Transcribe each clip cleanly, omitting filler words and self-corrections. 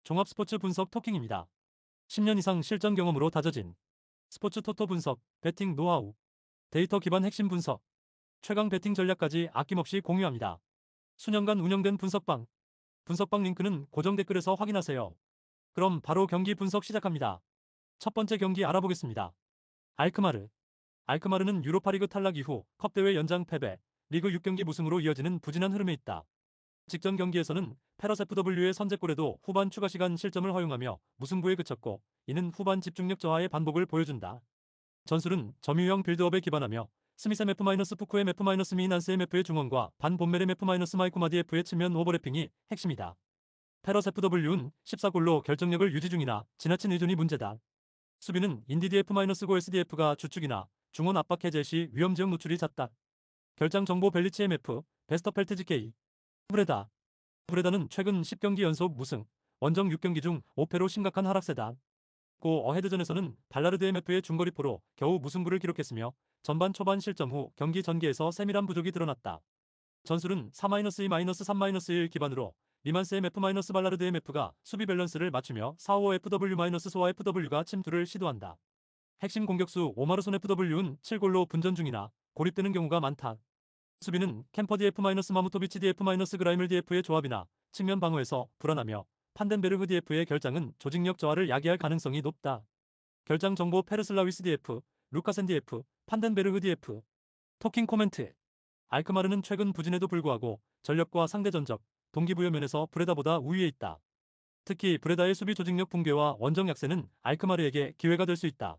종합 스포츠 분석 토킹입니다. 10년 이상 실전 경험으로 다져진 스포츠 토토 분석, 배팅 노하우, 데이터 기반 핵심 분석, 최강 배팅 전략까지 아낌없이 공유합니다. 수년간 운영된 분석방 링크는 고정 댓글에서 확인하세요. 그럼 바로 경기 분석 시작합니다. 첫 번째 경기 알아보겠습니다. 알크마르. 알크마르는 유로파리그 탈락 이후 컵대회 연장 패배, 리그 6경기 무승으로 이어지는 부진한 흐름에 있다. 직전 경기에서는 페러스 FW의 선제골에도 후반 추가 시간 실점을 허용하며 무승부에 그쳤고, 이는 후반 집중력 저하의 반복을 보여준다. 전술은 점유형 빌드업에 기반하며 스미셈 F- 푸쿠엠 F- 미난스엠 F의 중원과 반 본메렘 F- 마이코마디 F의 측면 오버래핑이 핵심이다. 페러스 FW는 14골로 결정력을 유지 중이나 지나친 의존이 문제다. 수비는 인디디 F-고 SDF가 주축이나 중원 압박 해제 시 위험 지역 노출이 잦다. 결장 정보 벨리치 MF, 베스터펠트지 K. 브레다는 최근 10경기 연속 무승, 원정 6경기 중 5패로 심각한 하락세다. 고 어헤드전에서는 발라르드 MF의 중거리포로 겨우 무승부를 기록했으며 전반 초반 실점 후 경기 전개에서 세밀한 부족이 드러났다. 전술은 4-2-3-1 기반으로 리만스 MF- 발라르드 MF가 수비 밸런스를 맞추며 4-5 FW-소와 FW가 침투를 시도한다. 핵심 공격수 오마르손 FW는 7골로 분전 중이나 고립되는 경우가 많다. 수비는 캠퍼 DF-마무토비치 DF-그라이물 DF의 조합이나 측면 방어에서 불안하며 판덴베르흐 DF의 결장은 조직력 저하를 야기할 가능성이 높다. 결장 정보 페르슬라위스 DF, 루카센 DF, 판덴베르흐 DF. 토킹 코멘트. 알크마르는 최근 부진에도 불구하고 전력과 상대 전적, 동기부여 면에서 브레다보다 우위에 있다. 특히 브레다의 수비 조직력 붕괴와 원정 약세는 알크마르에게 기회가 될 수 있다.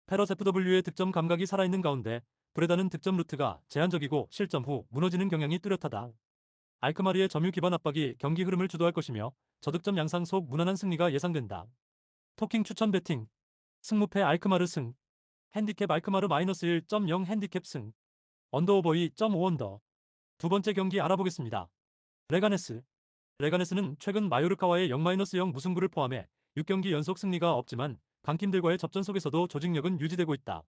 페러스 FW의 득점 감각이 살아있는 가운데 브레다는 득점 루트가 제한적이고 실점 후 무너지는 경향이 뚜렷하다. 알크마르의 점유 기반 압박이 경기 흐름을 주도할 것이며 저득점 양상 속 무난한 승리가 예상된다. 토킹 추천 배팅. 승무패 알크마르 승. 핸디캡 알크마르 -1.0 핸디캡 승. 언더오버 2.5 언더. 두 번째 경기 알아보겠습니다. 레가네스. 레가네스는 최근 마요르카와의 0-0 무승부를 포함해 6경기 연속 승리가 없지만 강팀들과의 접전 속에서도 조직력은 유지되고 있다.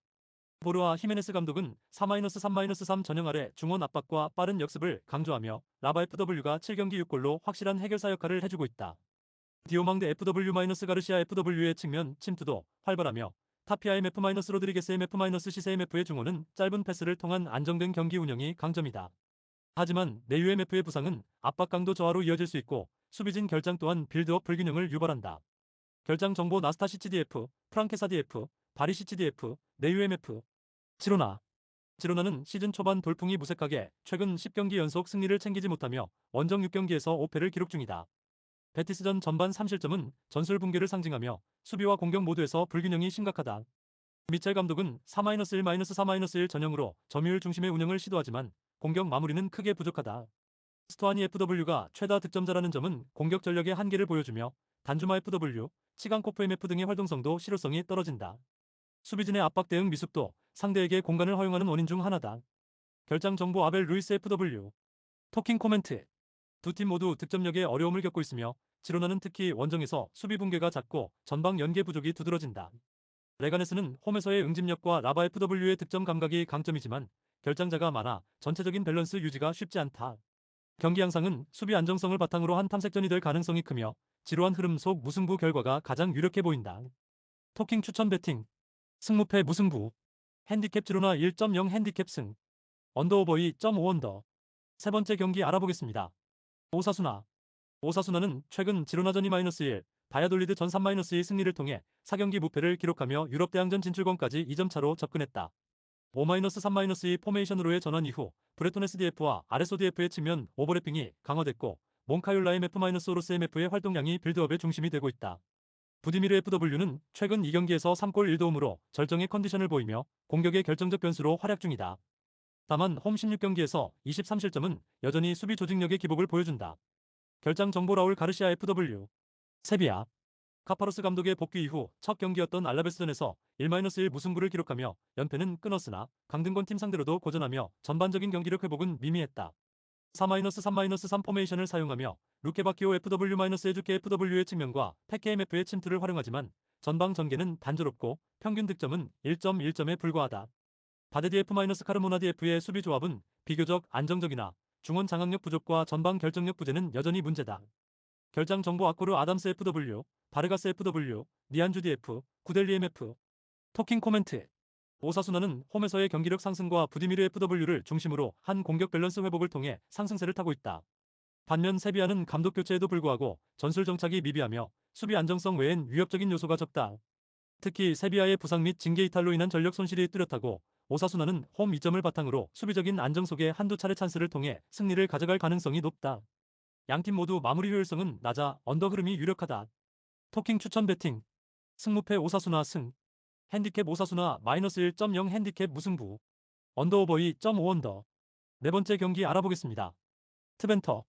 보르아 히메네스 감독은 4-3-3 전형 아래 중원 압박과 빠른 역습을 강조하며 라바 FW가 7경기 6골로 확실한 해결사 역할을 해주고 있다. 디오망드 FW-가르시아 FW의 측면 침투도 활발하며 타피아 MF-로드리게스 MF-시세 MF의 중원은 짧은 패스를 통한 안정된 경기 운영이 강점이다. 하지만 내유 MF의 부상은 압박 강도 저하로 이어질 수 있고 수비진 결장 또한 빌드업 불균형을 유발한다. 결장 정보 나스타시 CDF, 프랑케사 DF, 바리시 CDF, 내유 MF. 지로나는 시즌 초반 돌풍이 무색하게 최근 10경기 연속 승리를 챙기지 못하며 원정 6경기에서 5패를 기록 중이다. 베티스전 전반 3실점은 전술 붕괴를 상징하며 수비와 공격 모두에서 불균형이 심각하다. 미첼 감독은 4-1-4-1 전형으로 점유율 중심의 운영을 시도하지만 공격 마무리는 크게 부족하다. 스토아니 FW가 최다 득점자라는 점은 공격 전력의 한계를 보여주며 단주마 FW, 치강코프 MF 등의 활동성도 실효성이 떨어진다. 수비진의 압박 대응 미숙도 상대에게 공간을 허용하는 원인 중 하나다. 결장 정보 아벨 루이스 FW. 토킹 코멘트. 두 팀 모두 득점력에 어려움을 겪고 있으며 지로나는 특히 원정에서 수비 붕괴가 잦고 전방 연계 부족이 두드러진다. 레가네스는 홈에서의 응집력과 라바 FW의 득점 감각이 강점이지만 결장자가 많아 전체적인 밸런스 유지가 쉽지 않다. 경기 양상은 수비 안정성을 바탕으로 한 탐색전이 될 가능성이 크며 지루한 흐름 속 무승부 결과가 가장 유력해 보인다. 토킹 추천 배팅. 승무패 무승부. 핸디캡 지로나 1.0 핸디캡 승. 언더오버 2.5 언더. 세 번째 경기 알아보겠습니다. 오사수나. 오사수나는 최근 지로나전이 -1, 바야돌리드 전 3-2 승리를 통해 4경기 무패를 기록하며 유럽 대항전 진출권까지 2점 차로 접근했다. 5-3-2 포메이션으로의 전환 이후 브레톤 SDF와 아레소 DF의 측면 오버래핑이 강화됐고 몽카율라 MF-오로스 MF의 활동량이 빌드업의 중심이 되고 있다. 부디미르 FW는 최근 2경기에서 3골 1도움으로 절정의 컨디션을 보이며 공격의 결정적 변수로 활약 중이다. 다만 홈 16경기에서 23실점은 여전히 수비 조직력의 기복을 보여준다. 결장 정보 라울 가르시아 FW. 세비야. 카파로스 감독의 복귀 이후 첫 경기였던 알라베스전에서 1-1 무승부를 기록하며 연패는 끊었으나 강등권 팀 상대로도 고전하며 전반적인 경기력 회복은 미미했다. 4-3-3 포메이션을 사용하며 루케바키오 FW-에주케 FW의 측면과 페케MF의 침투를 활용하지만 전방 전개는 단조롭고 평균 득점은 1.1점에 불과하다. 바데디 F-카르모나디 F의 수비 조합은 비교적 안정적이나 중원 장악력 부족과 전방 결정력 부재는 여전히 문제다. 결장 정보 아코르 아담스 FW, 바르가스 FW, 니안주 DF, 구델리 MF. 토킹 코멘트. 오사수나는 홈에서의 경기력 상승과 부디미르 FW를 중심으로 한 공격 밸런스 회복을 통해 상승세를 타고 있다. 반면 세비야는 감독 교체에도 불구하고 전술 정착이 미비하며 수비 안정성 외엔 위협적인 요소가 적다. 특히 세비야의 부상 및 징계 이탈로 인한 전력 손실이 뚜렷하고 오사수나는 홈 이점을 바탕으로 수비적인 안정 속에 한두 차례 찬스를 통해 승리를 가져갈 가능성이 높다. 양팀 모두 마무리 효율성은 낮아 언더 흐름이 유력하다. 토킹 추천 배팅. 승무패 오사수나 승. 핸디캡 오사수나 -1.0 핸디캡 무승부. 언더오버 2.5 언더. 네 번째 경기 알아보겠습니다. 트벤터.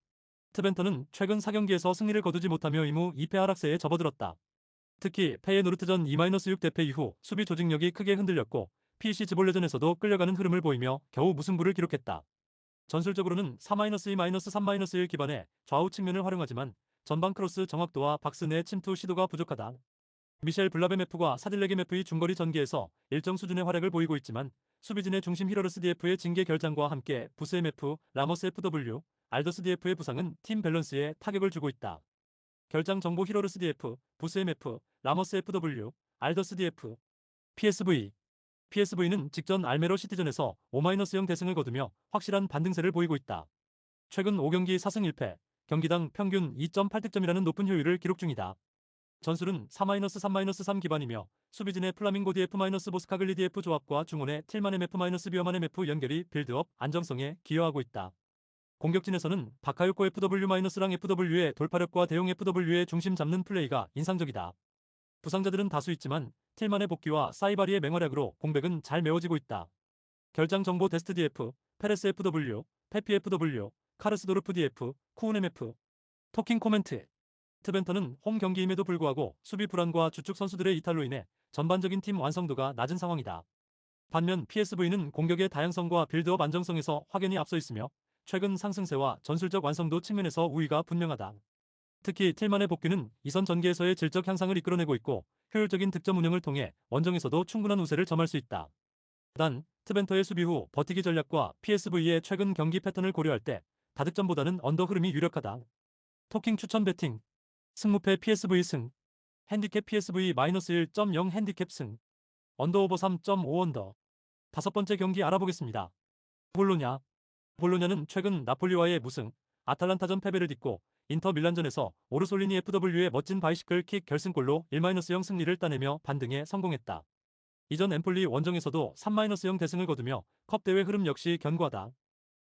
트벤터는 최근 4경기에서 승리를 거두지 못하며 2무 2패 하락세에 접어들었다. 특히 페예노르트전 2-6 대패 이후 수비 조직력이 크게 흔들렸고 PC 즈볼레전에서도 끌려가는 흐름을 보이며 겨우 무승부를 기록했다. 전술적으로는 4-2-3-1 기반의 좌우 측면을 활용하지만 전방 크로스 정확도와 박스 내 침투 시도가 부족하다. 미셸 블라베메프와 사딜레게메프의 중거리 전개에서 일정 수준의 활약을 보이고 있지만 수비진의 중심 히러르스 DF의 징계 결장과 함께 부스 MF, 라머스 FW, 알더스 DF의 부상은 팀 밸런스에 타격을 주고 있다. 결장 정보 히러르스 DF, 부스 MF, 라머스 FW, 알더스 DF, PSV. PSV는 직전 알메로 시티전에서 5-0 대승을 거두며 확실한 반등세를 보이고 있다. 최근 5경기 4승 1패, 경기당 평균 2.8득점이라는 높은 효율을 기록 중이다. 전술은 4-3-3 기반이며 수비진의 플라밍고 DF-보스카글리 DF 조합과 중원의 틸만 MF-비어만 MF 연결이 빌드업 안정성에 기여하고 있다. 공격진에서는 바카요코 FW-랑 FW의 돌파력과 대용 FW의 중심 잡는 플레이가 인상적이다. 부상자들은 다수 있지만 틸만의 복귀와 사이바리의 맹활약으로 공백은 잘 메워지고 있다. 결장 정보 데스트 DF, 페레스 FW, 페피 FW, 카르스도르프 DF, 쿠운 MF. 토킹 코멘트. 트벤터는 홈 경기임에도 불구하고 수비 불안과 주축 선수들의 이탈로 인해 전반적인 팀 완성도가 낮은 상황이다. 반면 PSV는 공격의 다양성과 빌드업 안정성에서 확연히 앞서 있으며 최근 상승세와 전술적 완성도 측면에서 우위가 분명하다. 특히 틸만의 복귀는 이선 전개에서의 질적 향상을 이끌어내고 있고 효율적인 득점 운영을 통해 원정에서도 충분한 우세를 점할 수 있다. 단, 트벤터의 수비 후 버티기 전략과 PSV의 최근 경기 패턴을 고려할 때 다득점보다는 언더 흐름이 유력하다. 토킹 추천 배팅. 승무패 PSV 승. 핸디캡 PSV -1.0 핸디캡 승. 언더오버 3.5 언더. 다섯 번째 경기 알아보겠습니다. 볼로냐. 볼로냐는 최근 나폴리와의 무승, 아탈란타전 패배를 딛고 인터 밀란전에서 오르솔리니 FW의 멋진 바이시클 킥 결승골로 1-0 승리를 따내며 반등에 성공했다. 이전 엠폴리 원정에서도 3-0 대승을 거두며 컵 대회 흐름 역시 견고하다.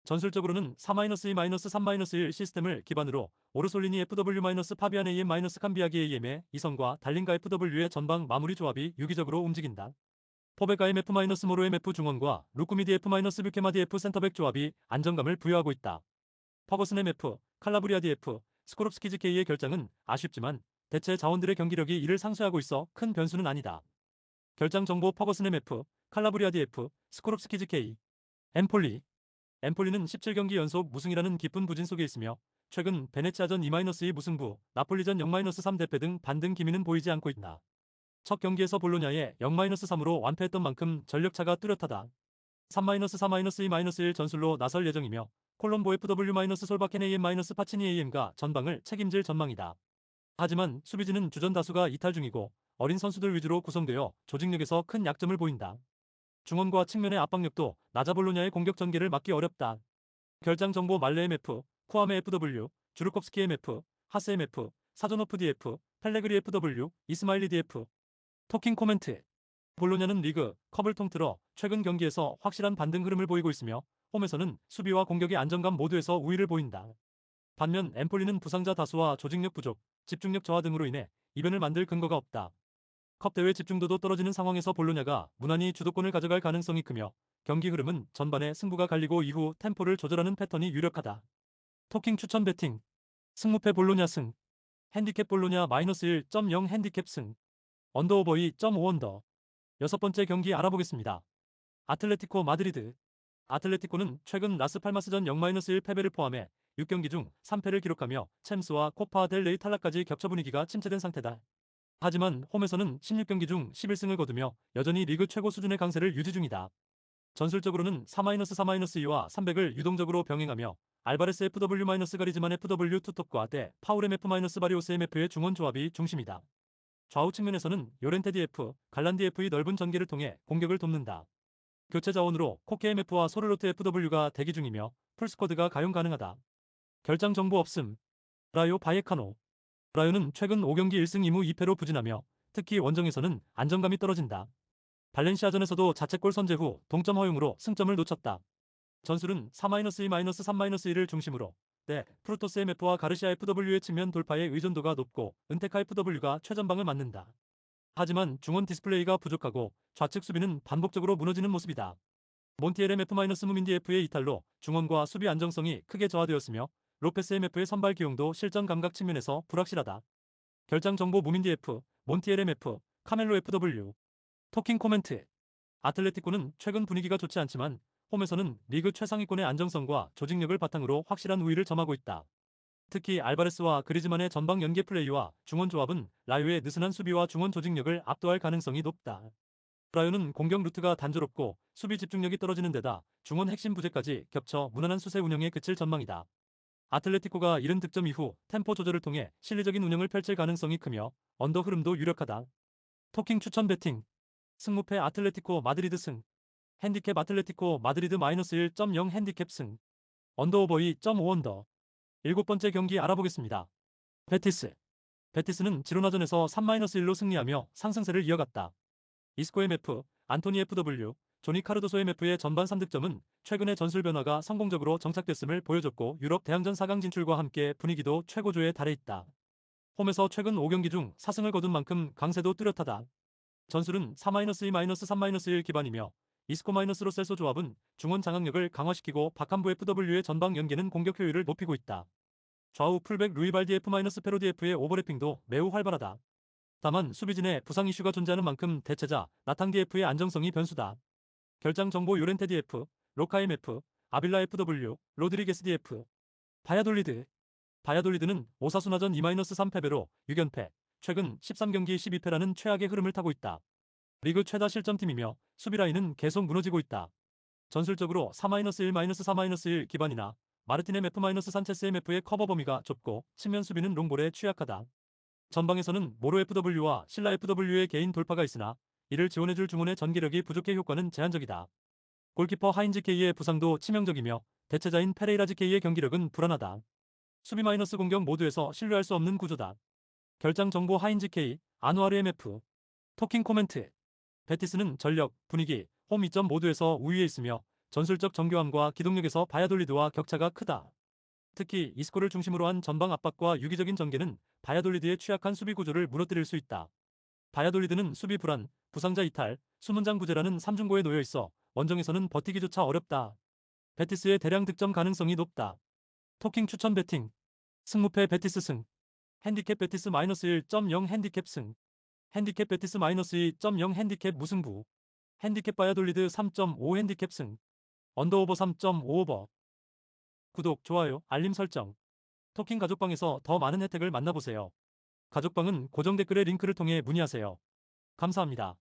전술적으로는 4-2-3-1 시스템을 기반으로 오르솔리니 FW-파비안 AM-캄비아기 AM의 이선과 달린가 FW의 전방 마무리 조합이 유기적으로 움직인다. 포베가 MF-모로 MF 중원과 루쿠미디 F-뷰케마디 F 센터백 조합이 안정감을 부여하고 있다. 퍼거슨 MF, 칼라브리아 DF, 스코롭스키즈 K의 결장은 아쉽지만 대체 자원들의 경기력이 이를 상쇄하고 있어 큰 변수는 아니다. 결장 정보 퍼거슨 MF, 칼라브리아 DF, 스코롭스키즈 K. 엠폴리. 엠폴리는 17경기 연속 무승이라는 깊은 부진 속에 있으며 최근 베네치아전 2-2 무승부, 나폴리전 0-3 대패 등 반등 기미는 보이지 않고 있다. 첫 경기에서 볼로냐에 0-3으로 완패했던 만큼 전력차가 뚜렷하다. 3-4-2-1 전술로 나설 예정이며 콜롬보 FW-솔바켄 AM-파치니 AM가 전방을 책임질 전망이다. 하지만 수비진은 주전 다수가 이탈 중이고 어린 선수들 위주로 구성되어 조직력에서 큰 약점을 보인다. 중원과 측면의 압박력도 낮아 볼로냐의 공격 전개를 막기 어렵다. 결장 정보 말레 MF, 쿠아메 FW, 주르콥스키 MF, 하스 MF, 사조노프 DF, 펠레그리 FW, 이스마일리 DF. 토킹 코멘트. 볼로냐는 리그, 컵을 통틀어 최근 경기에서 확실한 반등 흐름을 보이고 있으며 홈에서는 수비와 공격의 안정감 모두에서 우위를 보인다. 반면 엠폴리는 부상자 다수와 조직력 부족, 집중력 저하 등으로 인해 이변을 만들 근거가 없다. 컵 대회 집중도도 떨어지는 상황에서 볼로냐가 무난히 주도권을 가져갈 가능성이 크며 경기 흐름은 전반에 승부가 갈리고 이후 템포를 조절하는 패턴이 유력하다. 토킹 추천 배팅. 승무패 볼로냐 승. 핸디캡 볼로냐 -1.0 핸디캡 승. 언더오버 2.5 언더. 여섯 번째 경기 알아보겠습니다. 아틀레티코 마드리드. 아틀레티코는 최근 라스팔마스전 0-1 패배를 포함해 6경기 중 3패를 기록하며 챔스와 코파 델 레이 탈락까지 격차 분위기가 침체된 상태다. 하지만 홈에서는 16경기 중 11승을 거두며 여전히 리그 최고 수준의 강세를 유지 중이다. 전술적으로는 4-3-2와 300을 유동적으로 병행하며 알바레스 FW-가리즈만 FW 투톱과 대 파울 MF-바리오스 MF의 중원 조합이 중심이다. 좌우 측면에서는 요렌테 DF, 갈란디 F의 넓은 전개를 통해 공격을 돕는다. 교체 자원으로 코케 MF와 소르로트 FW가 대기 중이며 풀스쿼드가 가용 가능하다. 결장 정보 없음. 라요 바이에카노. 라요는 최근 5경기 1승 2무 2패로 부진하며 특히 원정에서는 안정감이 떨어진다. 발렌시아전에서도 자책골 선제 후 동점 허용으로 승점을 놓쳤다. 전술은 4-2-3-1을 중심으로 네, 프루토스 MF와 가르시아 FW의 측면 돌파에 의존도가 높고 은테카 FW가 최전방을 맡는다. 하지만 중원 디스플레이가 부족하고 좌측 수비는 반복적으로 무너지는 모습이다. 몬티엘 MF-무민디 F의 이탈로 중원과 수비 안정성이 크게 저하되었으며 로페스 MF의 선발 기용도 실전 감각 측면에서 불확실하다. 결장 정보 무민디 F, 몬티엘 MF, 카멜로 FW. 토킹 코멘트. 아틀레티코는 최근 분위기가 좋지 않지만 홈에서는 리그 최상위권의 안정성과 조직력을 바탕으로 확실한 우위를 점하고 있다. 특히 알바레스와 그리즈만의 전방 연계 플레이와 중원 조합은 라요의 느슨한 수비와 중원 조직력을 압도할 가능성이 높다. 라요는 공격 루트가 단조롭고 수비 집중력이 떨어지는 데다 중원 핵심 부재까지 겹쳐 무난한 수세 운영에 그칠 전망이다. 아틀레티코가 이른 득점 이후 템포 조절을 통해 실리적인 운영을 펼칠 가능성이 크며 언더 흐름도 유력하다. 토킹 추천 배팅. 승무패 아틀레티코 마드리드 승. 핸디캡 아틀레티코 마드리드 -1.0 핸디캡 승. 언더오버 2.5 언더. 일곱 번째 경기 알아보겠습니다. 베티스. 베티스는 지로나전에서 3-1로 승리하며 상승세를 이어갔다. 이스코 MF, 안토니 FW, 조니 카르도소 MF의 전반 3득점은 최근의 전술 변화가 성공적으로 정착됐음을 보여줬고 유럽 대항전 4강 진출과 함께 분위기도 최고조에 달해 있다. 홈에서 최근 5경기 중 4승을 거둔 만큼 강세도 뚜렷하다. 전술은 4-2-3-1 기반이며 이스코-로셀소 조합은 중원 장악력을 강화시키고 바캄부 FW의 전방 연계는 공격 효율을 높이고 있다. 좌우 풀백 루이발디 F-페로디 F의 오버래핑도 매우 활발하다. 다만 수비진에 부상 이슈가 존재하는 만큼 대체자 나탕 DF의 안정성이 변수다. 결장 정보 요렌테 DF, 로카 MF, 아빌라 FW, 로드리게스 DF. 바야돌리드. 바야돌리드는 오사수나전 2-3 패배로 6연패, 최근 13경기 12패라는 최악의 흐름을 타고 있다. 리그 최다 실점팀이며 수비 라인은 계속 무너지고 있다. 전술적으로 4-1-4-1 기반이나 마르틴 MF-산체스 MF의 커버 범위가 좁고 측면 수비는 롱볼에 취약하다. 전방에서는 모로 FW와 실라 FW의 개인 돌파가 있으나 이를 지원해줄 중원의 전개력이 부족해 효과는 제한적이다. 골키퍼 하인즈 K의 부상도 치명적이며 대체자인 페레이라즈 K의 경기력은 불안하다. 수비 마이너스 공격 모두에서 신뢰할 수 없는 구조다. 결장 정보 하인즈 K, 아누아르 MF. 토킹 코멘트. 베티스는 전력, 분위기, 홈 이점 모두에서 우위에 있으며 전술적 정교함과 기동력에서 바야돌리드와 격차가 크다. 특히 이스코를 중심으로 한 전방 압박과 유기적인 전개는 바야돌리드의 취약한 수비 구조를 무너뜨릴 수 있다. 바야돌리드는 수비 불안, 부상자 이탈, 수문장 부재라는 삼중고에 놓여 있어 원정에서는 버티기조차 어렵다. 베티스의 대량 득점 가능성이 높다. 토킹 추천 배팅. 승무패 베티스 승. 핸디캡 베티스 -1.0 핸디캡 승. 핸디캡 베티스 -2.0 핸디캡 무승부. 핸디캡 바야돌리드 3.5 핸디캡 승. 언더오버 3.5 오버. 구독, 좋아요, 알림 설정. 토킹 가족방에서 더 많은 혜택을 만나보세요. 가족방은 고정 댓글의 링크를 통해 문의하세요. 감사합니다.